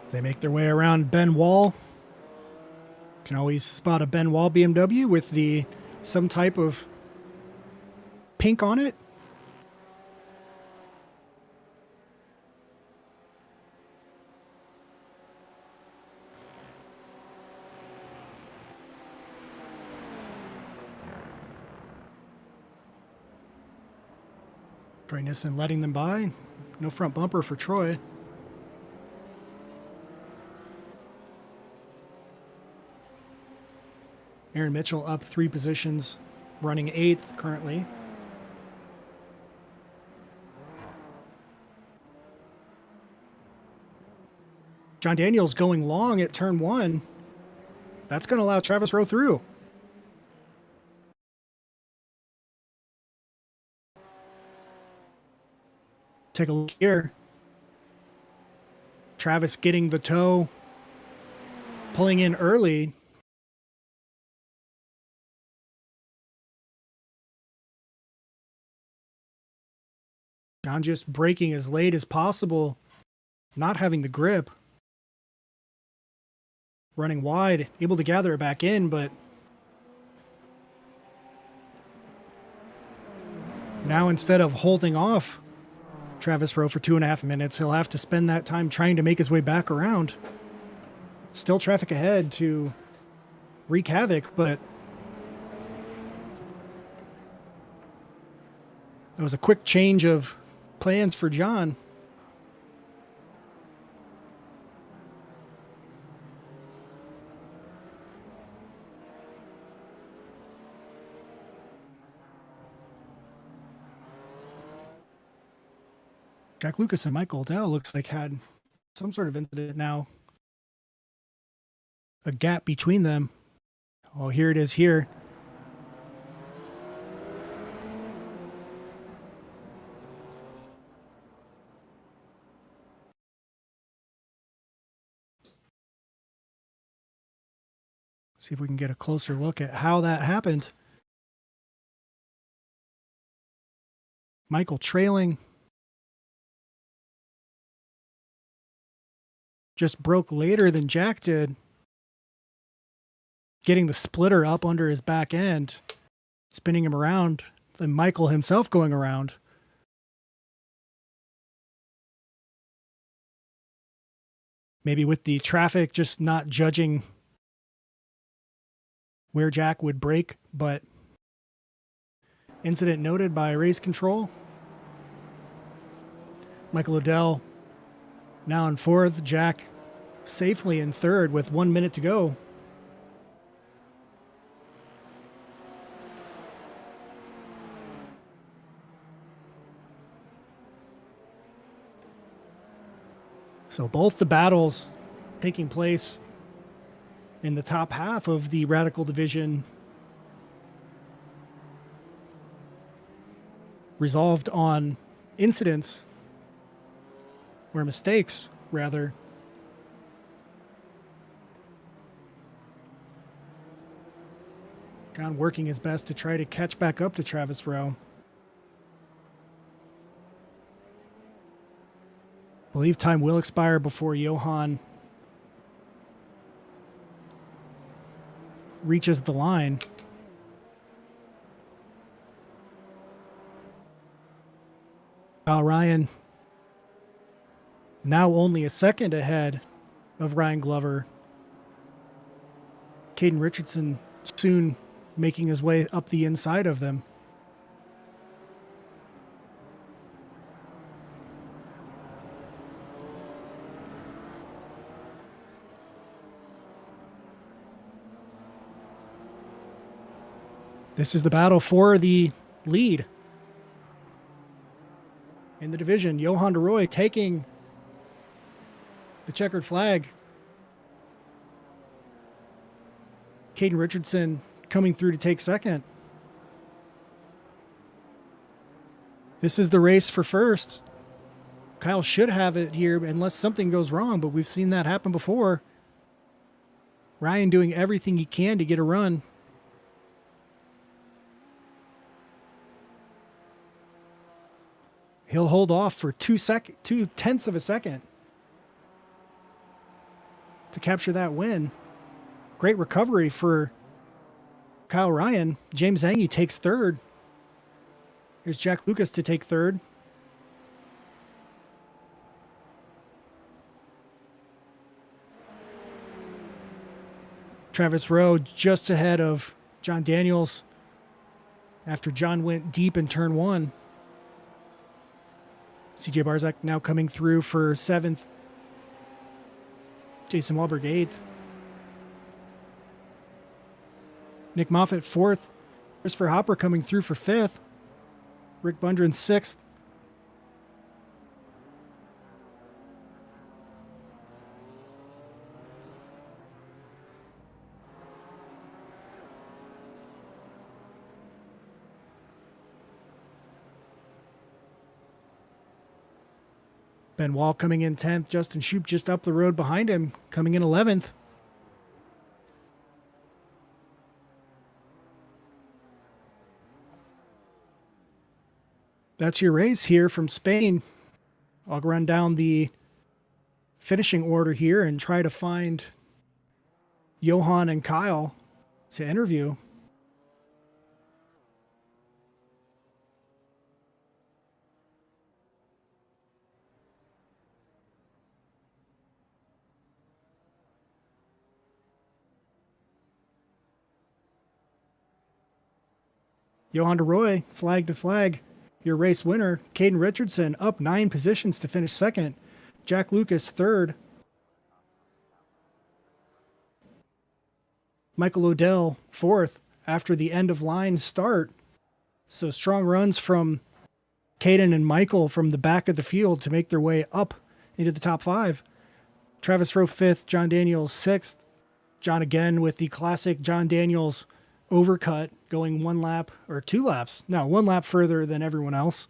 They make their way around Ben Wall. Can always spot a Ben Wall BMW with some type of pink on it. Troy Nissen letting them by. No front bumper for Troy. Aaron Mitchell up 3 positions, running 8th currently. John Daniels going long at turn 1. That's going to allow Travis Rowe through. Take a look here. Travis getting the toe, pulling in early. John just braking as late as possible, not having the grip. Running wide, able to gather it back in, but now instead of holding off Travis Rowe for 2.5 minutes, he'll have to spend that time trying to make his way back around. Still traffic ahead to wreak havoc, but it was a quick change of plans for John. Jack Lucas and Michael Dell looks like had some sort of incident now. A gap between them. Oh, here it is here. See if we can get a closer look at how that happened. Michael trailing. Just broke later than Jack did. Getting the splitter up under his back end, spinning him around, then Michael himself going around. Maybe with the traffic just not judging where Jack would brake, but incident noted by race control. Michael Odell now in 4th, Jack safely in 3rd with 1 minute to go. So both the battles taking place in the top half of the Radical Division resolved on incidents, or mistakes, rather. John working his best to try to catch back up to Travis Rowe. I believe time will expire before Johan reaches the line. Kyle Ryan now only a second ahead of Ryan Glover. Caden Richardson soon making his way up the inside of them. This is the battle for the lead in the division. Johan DeRoy taking the checkered flag. Caden Richardson coming through to take second. This is the race for first. Kyle should have it here unless something goes wrong, but we've seen that happen before. Ryan doing everything he can to get a run. He'll hold off for 2/10 of a second to capture that win. Great recovery for Kyle Ryan. James Angie takes 3rd. Here's Jack Lucas to take 3rd. Travis Rowe just ahead of John Daniels after John went deep in turn 1. CJ Barzak now coming through for 7th. Jason Wahlberg 8th. Nick Moffitt 4th. Christopher Hopper coming through for 5th. Rick Bundren 6th. Ben Wall coming in 10th. Justin Shoup just up the road behind him, coming in 11th. That's your race here from Spain. I'll run down the finishing order here and try to find Johan and Kyle to interview. Johan DeRoy, flag to flag. Your race winner, Caden Richardson, up 9 positions to finish 2nd. Jack Lucas 3rd. Michael Odell 4th after the end of line start. So strong runs from Caden and Michael from the back of the field to make their way up into the top 5. Travis Rowe 5th, John Daniels 6th. John again with the classic John Daniels overcut, going 1 lap or 2 laps. No, 1 lap further than everyone else.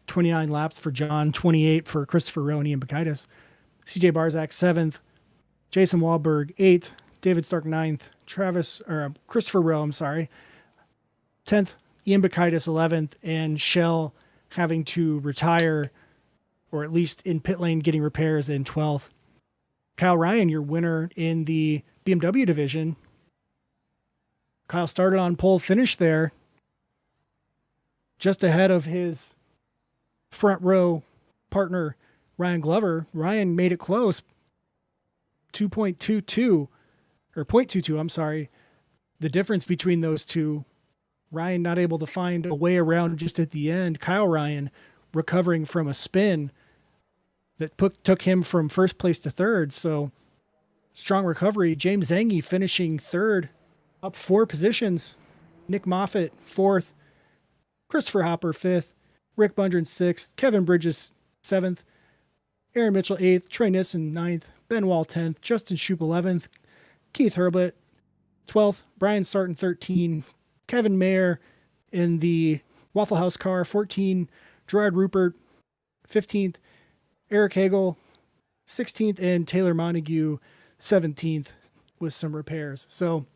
29 laps for John, 28 for Christopher Rowe and Ian Bakaitis. CJ Barzak 7th, Jason Wahlberg 8th, David Stark 9th, Christopher Rowe, 10th, Ian Bakaitis 11th, and Shell having to retire, or at least in pit lane getting repairs, in 12th. Kyle Ryan, your winner in the BMW division. Kyle started on pole, finish there, just ahead of his front row partner, Ryan Glover. Ryan made it close, 0.22, I'm sorry. The difference between those two, Ryan not able to find a way around just at the end. Kyle Ryan recovering from a spin that took him from first place to 3rd. So strong recovery. James Zangi finishing 3rd, up 4 positions. Nick Moffitt 4th. Christopher Hopper 5th. Rick Bundren 6th. Kevin Bridges 7th. Aaron Mitchell 8th. Trey Nissen 9th. Ben Wall 10th. Justin Shoup 11th. Keith Hurlbut 12th. Brian Sarton 13. Kevin Mayer in the Waffle House car 14. Gerard Rupert 15th. Eric Hagel 16th. And Taylor Montague 17th with some repairs. So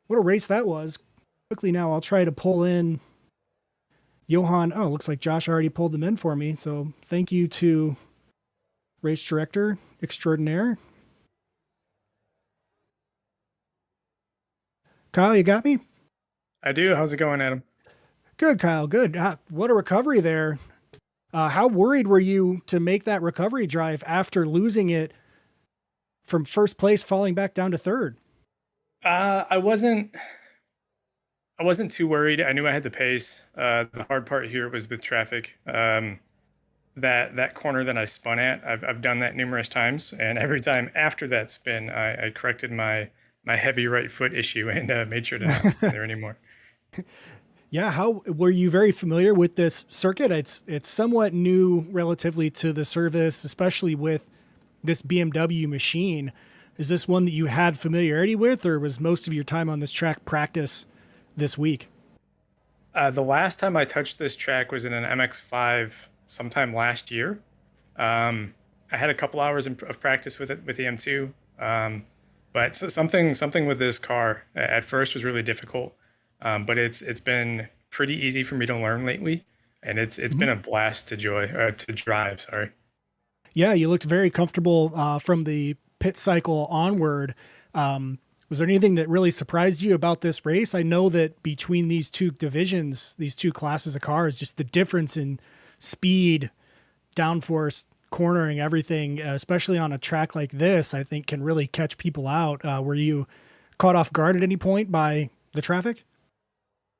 what a race that was. Quickly now, I'll try to pull in Johan. Oh, looks like Josh already pulled them in for me. So thank you to race director extraordinaire. Kyle, you got me? I do. How's it going, Adam? Good, Kyle. Good. What a recovery there. How worried were you to make that recovery drive after losing it from first place, falling back down to 3rd? I wasn't too worried. I knew I had the pace. The hard part here was with traffic. That corner that I spun at, I've done that numerous times, and every time after that spin, I corrected my heavy right foot issue and made sure to not spin there anymore. Yeah, how were you very familiar with this circuit? It's somewhat new relatively to the service, especially with this BMW machine. Is this one that you had familiarity with, or was most of your time on this track practice this week? The last time I touched this track was in an MX-5 sometime last year. I had a couple hours of practice with it with the M2, but something with this car at first was really difficult, but it's been pretty easy for me to learn lately, and it's been a blast to drive. Sorry. Yeah, you looked very comfortable from the pit cycle onward. Was there anything that really surprised you about this race? I know that between these two divisions, these two classes of cars, just the difference in speed, downforce, cornering, everything, especially on a track like this, I think can really catch people out. Were you caught off guard at any point by the traffic?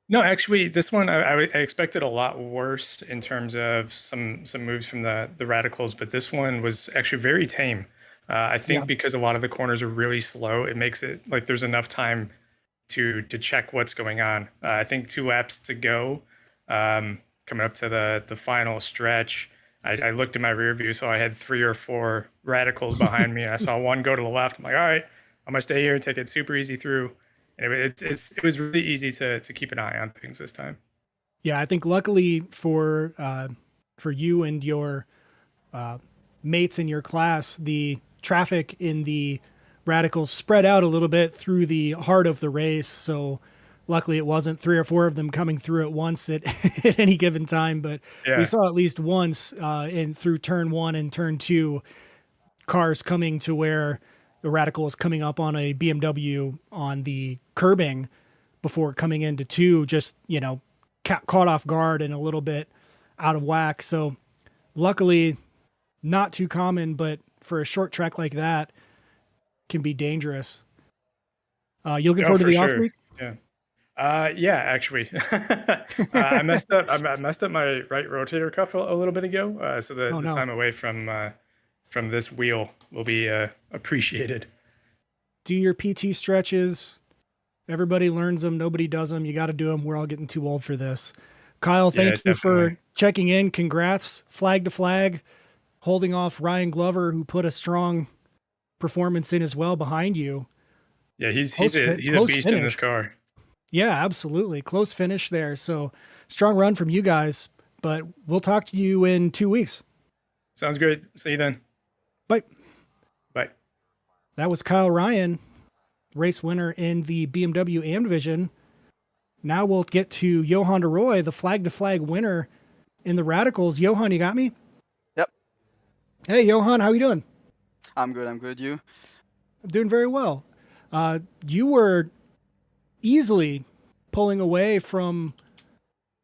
No, actually, this one I expected a lot worse in terms of some moves from the radicals, but this one was actually very tame. I Yeah. think because a lot of the corners are really slow, it makes it like there's enough time to check what's going on. I think 2 laps to go, coming up to the final stretch. I looked in my rear view, so I had 3 or 4 radicals behind me, and I saw one go to the left. I'm like, all right, I'm gonna stay here and take it super easy through. And it was really easy to keep an eye on things this time. Yeah, I think luckily for you and your uh, mates in your class, the traffic in the radicals spread out a little bit through the heart of the race. So luckily it wasn't 3 or 4 of them coming through at once at, at any given time. But we Yeah, saw at least once in through turn one and turn two, cars coming to where the radical is coming up on a BMW on the curbing before coming into two, just, caught off guard and a little bit out of whack. So luckily not too common, but for a short track like that can be dangerous. You looking no, forward to for the off sure. week? Yeah. Yeah, actually, I messed up. I messed up my right rotator cuff a little bit ago. So Oh the no. time away from this wheel will be appreciated. Do your PT stretches. Everybody learns them. Nobody does them. You got to do them. We're all getting too old for this. Kyle, Yeah, thank you definitely. for checking in. Congrats. Flag to flag, holding off Ryan Glover, who put a strong performance in as well behind you. Yeah, he's a Close beast in finish. this car. Yeah, absolutely. Close finish there. So strong run from you guys, but we'll talk to you in 2 weeks. Sounds great. See you then. Bye. Bye. That was Kyle Ryan, race winner in the BMW AM division. Now we'll get to Johan de Roy, the flag to flag winner in the Radicals. Johan, you got me? Yep, Hey, Johan, how you doing? I'm good. I'm good. You? I'm doing very well. You were easily pulling away from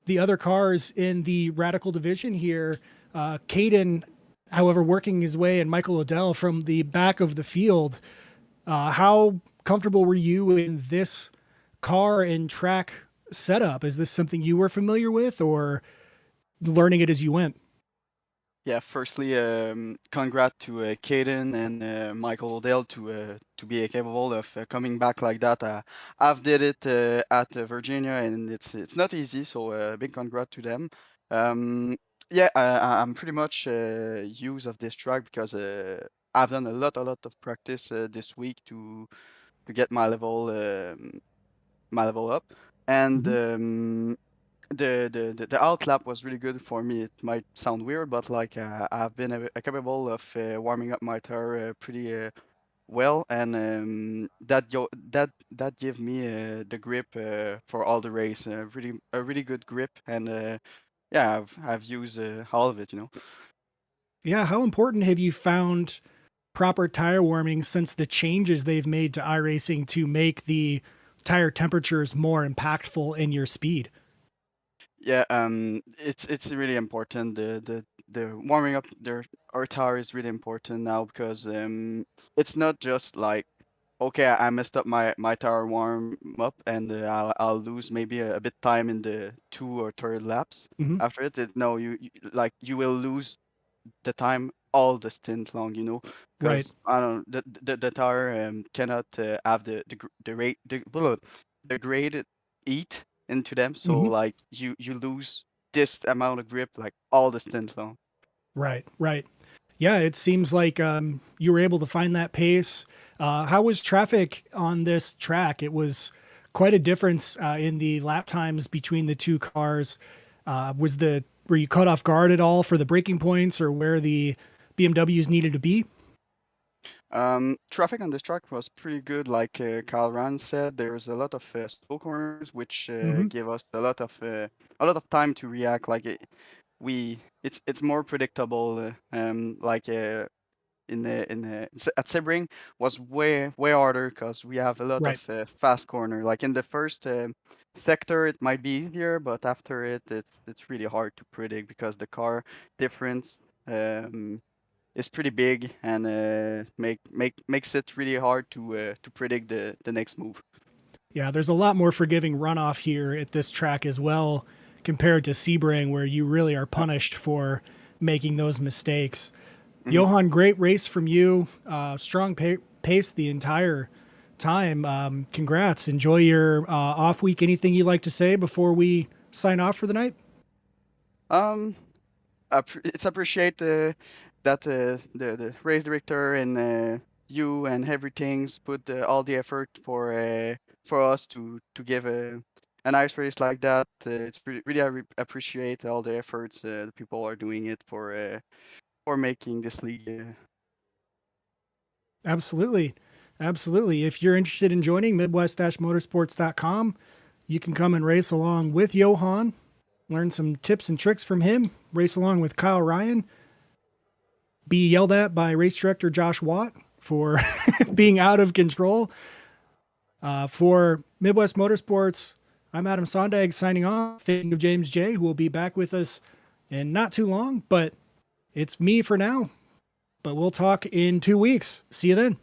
the other cars in the Radical division here. Caden, however, working his way, and Michael Odell from the back of the field. How comfortable were you in this car and track setup? Is this something you were familiar with or learning it as you went? Yeah. Firstly, congrats to Caden and Michael Odell to be capable of coming back like that. I've did it at Virginia, and it's not easy. So big congrats to them. Um, yeah, I'm pretty much use of this track because I've done a lot of practice this week to get my level up, and Mm-hmm. the outlap was really good for me. It might sound weird, but like I've been capable of warming up my tire pretty well, and that gave me the grip for all the race. Really a really good grip, and yeah, I've used all of it. Yeah, how important have you found proper tire warming since the changes they've made to iRacing to make the tire temperatures more impactful in your speed? Yeah, it's really important. The warming up our tire is really important now because it's not just like okay, I messed up my tire warm up and I'll lose maybe a bit time in the two or third laps Hmm. after it. No, like you will lose the time all the stint long, Right. because I don't the tire cannot have the rate the grade eat into them, so Hmm. like you lose this amount of grip like all the stint long. Right. Right. Yeah, it seems like you were able to find that pace. How was traffic on this track? It was quite a difference in the lap times between the two cars. Were you caught off guard at all for the braking points or where the BMWs needed to be? Traffic on this track was pretty good. Like Kyle Rand said, there's a lot of slow corners, which Hmm. give us a lot of time to react. Like it's more predictable. Like at Sebring was way harder because we have a lot of Right. fast corner. Like in the first sector, it might be easier, but after it's really hard to predict because the car difference. Is pretty big and makes it really hard to predict the next move. Yeah, there's a lot more forgiving runoff here at this track as well compared to Sebring, where you really are punished for making those mistakes. Johan, great race from you. Strong pace the entire time. Congrats. Enjoy your off week. Anything you'd like to say before we sign off for the night? It's appreciate that the race director and you and everything's put all the effort for us to give a nice race like that. It's really appreciate all the efforts the people are doing it for making this league. Absolutely. Absolutely. If you're interested in joining midwest-motorsports.com, you can come and race along with Johan, learn some tips and tricks from him, race along with Kyle Ryan, be yelled at by race director Josh Watt for being out of control. For Midwest Motorsports, I'm Adam Sondag signing off. Thinking of James J, who will be back with us in not too long, but it's me for now. But we'll talk in 2 weeks. See you then.